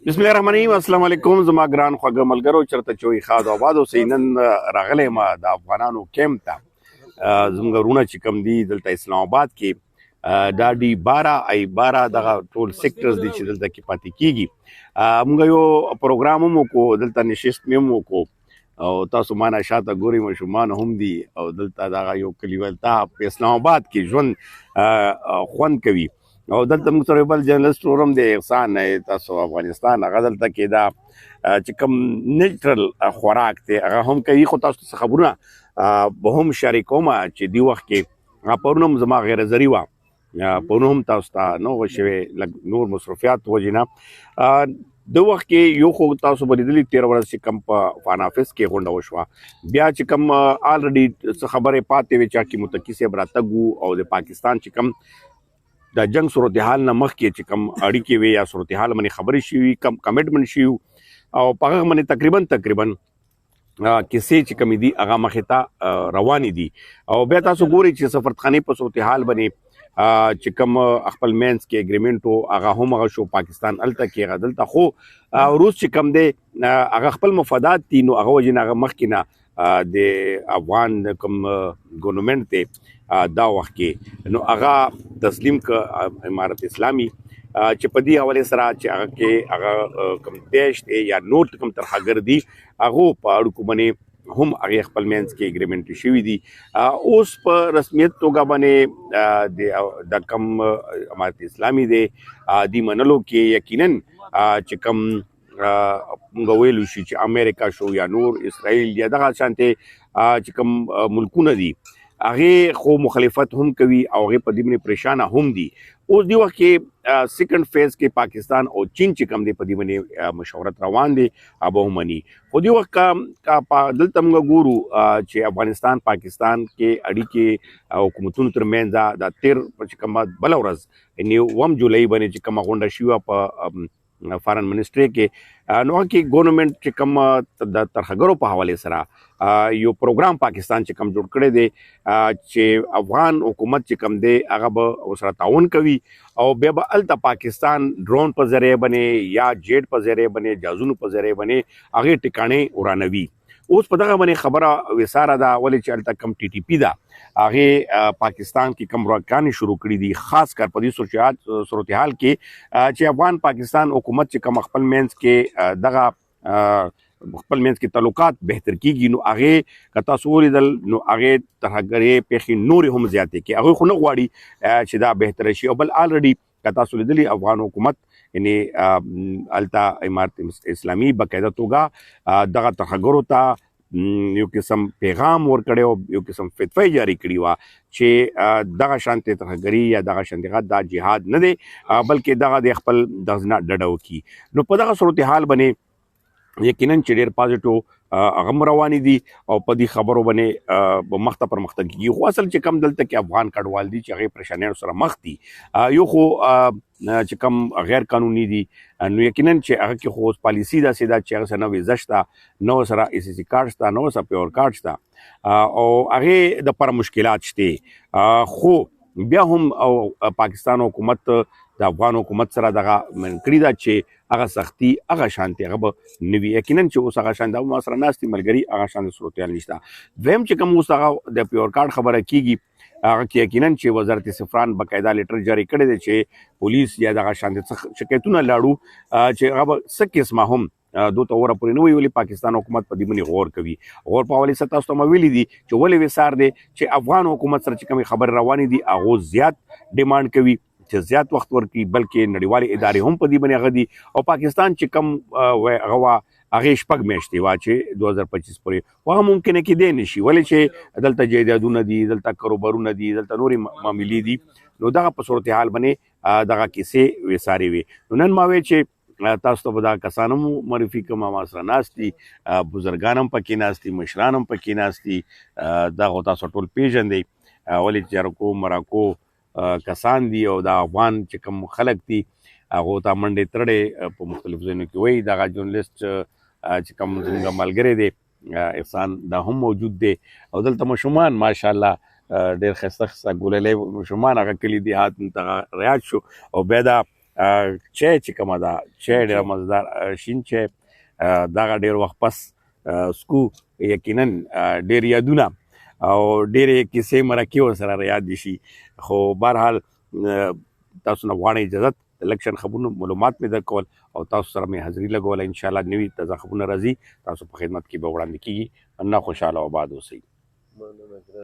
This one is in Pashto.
بسم الله الرحمن الرحیم. السلام علیکم زما ګران خوږه ملګرو، چرته چې وي ښاد او آباد اوسئ. نن راغلی ما د افغانانو کیمپ ته. زموږ وروڼه چې کوم دي دلته اسلام آباد کې دا ډي 12 دغه ټول سیکټرز دي چې دلته کې پاتې کیږي. موږ یو پروګرام هم وکړو، دلته نشست مې هم وکړو او تاسو ما نه شاته ګورئ، ماشومان هم دي او دلته دغه یو کلیوالتا په اسلام آباد کې ژوند خوند کوي. او دلته موږ سره بل جرنالست ورم دی احسان، تاسو افغانستان هغه دلته کې دا چې کوم نیچرل خوراک دی هغه هم کوي. خو تاسو څه خبرونه به هم شریکوم چې دی وخت کې پرون هم زما غیر ضروري وه، پرون هم تاسو ته نه وه شوې لږ نور مصروفیات وجې نه. د وخت کې یو خو تاسو به لیدلي تېره ورځ چې کوم په فان آفس کې غونډه وشوه، بیا چې کوم آلریډي څه خبرې پاتې وې چا کې متقي صاحب راتګ و او د پاکستان چې کوم د جنگ صورتحال نه مخکې چې کوم اړیکې وي یا صورتحال باندې خبرې شوي، کم کمیټمنټ شوي او په هغه باندې تقریبا کیسې چې کومې دي هغه مخې ته روانې دي. او بیا تاسو ګورئ چې سفارتخانې په صورتحال باندې چې کوم خپل مینس کې اګریمنټ و هغه هم هغه شو پاکستان هلته کې هغه دلته، خو روس چې کوم دی هغه خپل مفادات دي نو هغه وجې نه هغه مخکې نه د افغان کوم ګورنمنټ دی دا وخت کې نو هغه تسلیم ک امارت اسلامي چې په دې حوالې سره چې هغه کې هغه کوم دیش دی یا نور کوم ترهګر دي هغه په اړیکو باندې هم هغه خپل مینس کې اګریمنټ شوي دي. اوس په رسمیت توګه باندې د کوم امارت اسلامي دی د منلو کې یقینا چې کوم موږ ویلو شي چې امریکا شو یا نور اسرائیل یا دغه شانتې چې کوم ملکونه دي هغه خو مخالفت هم کوي او هغه په دې باندې پریشانه هم دي. اوس دی وخت کې سیکنډ فیز کې پاکستان او چین چې کوم دی په دې باندې مشورت روان دي ابو مني. خو دی وخت کا دلته موږ ګورو چې افغانستان پاکستان کې اړیکې حکومتونو ترمنځ د 13 چې کوم بل ورځ یعنی 1 جولای باندې چې کوم غونډه شوه په فارن منسټري کې نو کې ګورنمنت چې کوم د ترهګرو په حواله سره یو پروګرام پاکستان چې کوم جوړ کړی دی چې افغان حکومت چې کوم دی هغه به سره تعاون کوي او بیا به الته پاکستان ډرون په ذریعه باندې یا جیټ په ذریعه باندې جازونو په ذریعه باندې هغه ټکانې ورانوي. اوس په دغه باندې خبره وساره ده ولې چې الته کم ټي ټي پی ده هغه پاکستان کې کم راکانې شروع کړي دي، خاص کر په دې صورتحال کې چې افغان پاکستان حکومت چې کم خپل مینس کې دغه خپل مینس کې تعلقات بهتر کیږي نو هغه کتا سوریدل نو هغه ترهګرې پیخي نور هم زیاتې کې هغه خو نه غواړي چې دا بهتر شي. او بل آلریډي کتا سوریدلی افغان حکومت یعنی التا امارت اسلامي بقاعده توګه دغه ترهګرو ته یو قسم پیغام ورکړی او یو قسم فتوی جاری کړی وه چې دغه شانتې ترهګري یا دغه شانتې دا جهاد نه دی بلکې دغه د خپل دغه نه ډډه وکړي. نو په دغه صورتحال باندې یقینا چې ډېر پازیټیو هغه روانې دي او په دې خبرو باندې مخته پرمختګ کیږي. خو اصل چې کم دلته کې افغان کډوال دي چې هغې پریشانیانو سره مخ دي، یو خو چې کم غیر قانوني دي نو یقینا چې هغه کې خو پالیسي داسې ده چې هغه سره نه ویزه شته، نه سره ای سی سی کارډ شته، نه سره پیور کارډ شته او هغې دپاره مشکلات شته. خو بیا هم او پاکستان حکومت د افغان حکومت سره دغه من کړي ده چې هغه سختي هغه شانتي هغه به نه وي. یقینا چې اوس هغه شانتي ما سره ناستې ملګري هغه شانتي صورتحال نشته. دویم چې کوم اوس هغه د پیور کارډ خبره کیږي هغه کې یقینا چې وزارت سفران باقاعده لیټر جاری کړی دی چې پولیس یا دغه شانتي شکایتونه لاړو چې هغه به څه قسمه هم دو ته وره پورې نه وي ولې پاکستان حکومت په دې باندې غور کوي. غور په حوالې سره تاسو ته ما ویلي دي چې ولې وسار دی چې افغان حکومت سره چې کومې خبرې روانې دي هغه زیات ډیمانډ کوي چې زیات وخت ورکړي، بلکې نړیوالې ادارې هم په دې باندې هغه دي. او پاکستان چې کوم هغه هغې 6 میاشتې وه چې 2025 پورې هغه ممکنه کېدی نه شي ولې چې دلته جایدادونه دي، دلته کاروبارونه دي، دلته نورې معاملې دي. نو دغه په صورتحال باندې دغه کیسې وسارې وي. نو نن ما وی چې تاسو ته به دا کسان هم معرفي کوم، ما سره ناست دي بزرګان هم پکې ناست دي، مشران هم پکې ناست دي، دغه تاسو ټول پیژنئ ولې چې جرکو مراکو کسان دي او د افغان چې کوم خلک دي هغو ته منډې ترړې په مختلفو ځایونو کې وایي. دغه جورنالست چې کوم زموږ ملګری دی احسان دا هم موجود دی او دلته ماشومان ماشاءالله ډېر ښایسته ښایسته ګوللی ماشومان هغه کلي دیهات ته ریاض شو او بیا دا چای چې کومه ده چای ډېره مزدار شین چای دغه ډېر وخت پس سکو یقینا ډېر یادونه او ډېرې کیسې مرکې ورسره یاد دي شي خو بهرحال تاسو نه غواړئ اجازت د الیکشن خبرونو معلومات مې درکول او تاسو سره مې حاضري لګوله انشاءالله نوي تازه خبرونه راځي تاسو په خدمت کې به وړاندې کیږي نه خوشحاله او آباد اوسئ